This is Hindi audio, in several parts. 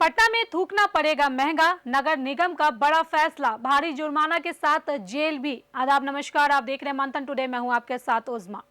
पटना में थूकना पड़ेगा महंगा, नगर निगम का बड़ा फैसला, भारी जुर्माना के साथ जेल भी। आदाब नमस्कार, आप देख रहे हैं मंथन टुडे, मैं हूं आपके साथ उज़मा।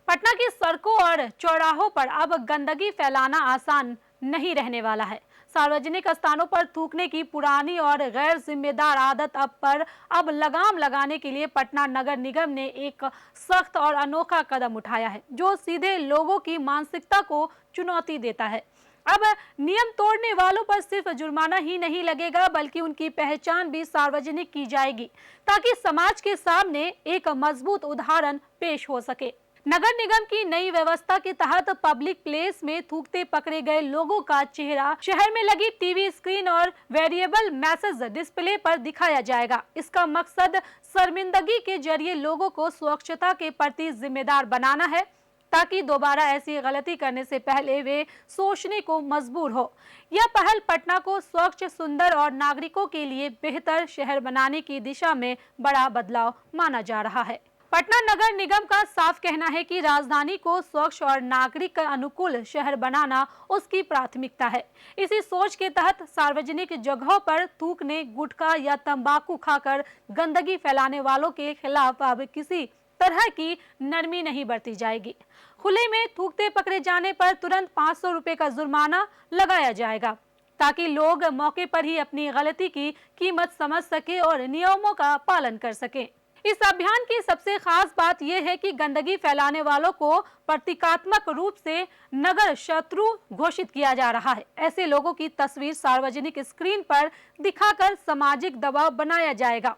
पटना की सड़कों और चौराहों पर अब गंदगी फैलाना आसान नहीं रहने वाला है। सार्वजनिक स्थानों पर थूकने की पुरानी और गैर जिम्मेदार आदत अब लगाम लगाने के लिए पटना नगर निगम ने एक सख्त और अनोखा कदम उठाया है, जो सीधे लोगों की मानसिकता को चुनौती देता है। अब नियम तोड़ने वालों पर सिर्फ जुर्माना ही नहीं लगेगा, बल्कि उनकी पहचान भी सार्वजनिक की जाएगी, ताकि समाज के सामने एक मजबूत उदाहरण पेश हो सके। नगर निगम की नई व्यवस्था के तहत पब्लिक प्लेस में थूकते पकड़े गए लोगों का चेहरा शहर में लगी टीवी स्क्रीन और वेरिएबल मैसेज डिस्प्ले पर दिखाया जाएगा। इसका मकसद शर्मिंदगी के जरिए लोगों को स्वच्छता के प्रति जिम्मेदार बनाना है, ताकि दोबारा ऐसी गलती करने से पहले वे सोचने को मजबूर हो। यह पहल पटना को स्वच्छ, सुंदर और नागरिकों के लिए बेहतर शहर बनाने की दिशा में बड़ा बदलाव माना जा रहा है। पटना नगर निगम का साफ कहना है कि राजधानी को स्वच्छ और नागरिक अनुकूल शहर बनाना उसकी प्राथमिकता है। इसी सोच के तहत सार्वजनिक जगहों पर थूकने, गुटखा या तंबाकू खाकर गंदगी फैलाने वालों के खिलाफ अब किसी तरह की नरमी नहीं बरती जाएगी। खुले में थूकते पकड़े जाने पर तुरंत 500 रुपए का जुर्माना लगाया जाएगा, ताकि लोग मौके पर ही अपनी गलती की कीमत समझ सके और नियमों का पालन कर सकें। इस अभियान की सबसे खास बात यह है कि गंदगी फैलाने वालों को प्रतीकात्मक रूप से नगर शत्रु घोषित किया जा रहा है। ऐसे लोगों की तस्वीर सार्वजनिक स्क्रीन पर दिखाकर सामाजिक दबाव बनाया जाएगा।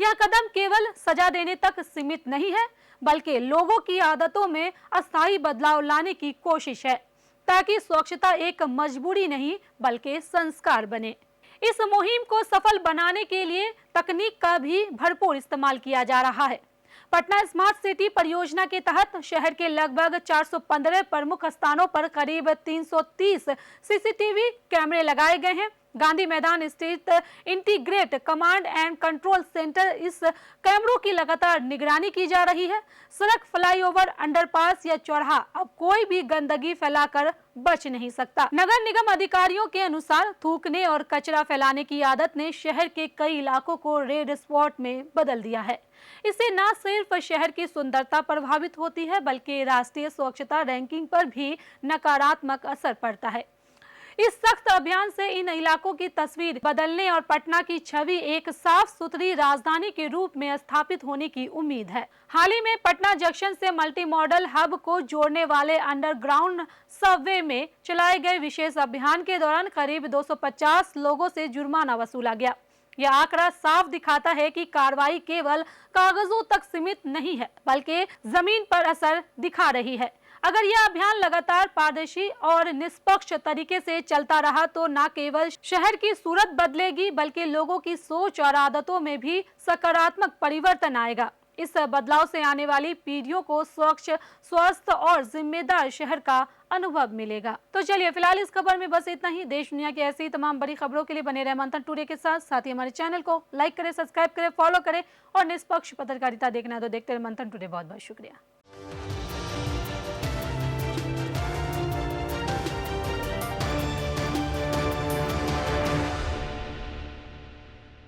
यह कदम केवल सजा देने तक सीमित नहीं है, बल्कि लोगों की आदतों में अस्थायी बदलाव लाने की कोशिश है, ताकि स्वच्छता एक मजबूरी नहीं बल्कि संस्कार बने। इस मुहिम को सफल बनाने के लिए तकनीक का भी भरपूर इस्तेमाल किया जा रहा है। पटना स्मार्ट सिटी परियोजना के तहत शहर के लगभग 415 प्रमुख स्थानों पर करीब 330 सीसीटीवी कैमरे लगाए गए हैं। गांधी मैदान स्थित integrate command and control centre इस कैमरों की लगातार निगरानी की जा रही है। सड़क, फ्लाईओवर, अंडरपास या चौराहा अब कोई भी गंदगी फैलाकर बच नहीं सकता। नगर निगम अधिकारियों के अनुसार थूकने और कचरा फैलाने की आदत ने शहर के कई इलाकों को रेड स्पॉट में बदल दिया है। इससे न सिर्फ शहर की सुंदरता प्रभावित होती है, बल्कि राष्ट्रीय स्वच्छता रैंकिंग पर भी नकारात्मक असर पड़ता है। इस सख्त अभियान से इन इलाकों की तस्वीर बदलने और पटना की छवि एक साफ सुथरी राजधानी के रूप में स्थापित होने की उम्मीद है। हाल ही में पटना जंक्शन से मल्टी मॉडल हब को जोड़ने वाले अंडरग्राउंड सबवे में चलाए गए विशेष अभियान के दौरान करीब 250 लोगों से जुर्माना वसूला गया। यह आंकड़ा साफ दिखाता है कि कार्रवाई केवल कागजों तक सीमित नहीं है, बल्कि जमीन पर असर दिखा रही है। अगर यह अभियान लगातार पारदर्शी और निष्पक्ष तरीके से चलता रहा तो न केवल शहर की सूरत बदलेगी, बल्कि लोगों की सोच और आदतों में भी सकारात्मक परिवर्तन आएगा। इस बदलाव से आने वाली पीढ़ियों को स्वच्छ, स्वस्थ और जिम्मेदार शहर का अनुभव मिलेगा। तो चलिए, फिलहाल इस खबर में बस इतना ही। देश दुनिया की ऐसी तमाम बड़ी खबरों के लिए बने रहे मंथन टुडे के साथ ही हमारे चैनल को लाइक करें, सब्सक्राइब करें, फॉलो करें और निष्पक्ष पत्रकारिता देखना है तो देखते रहे मंथन टुडे। बहुत बहुत शुक्रिया।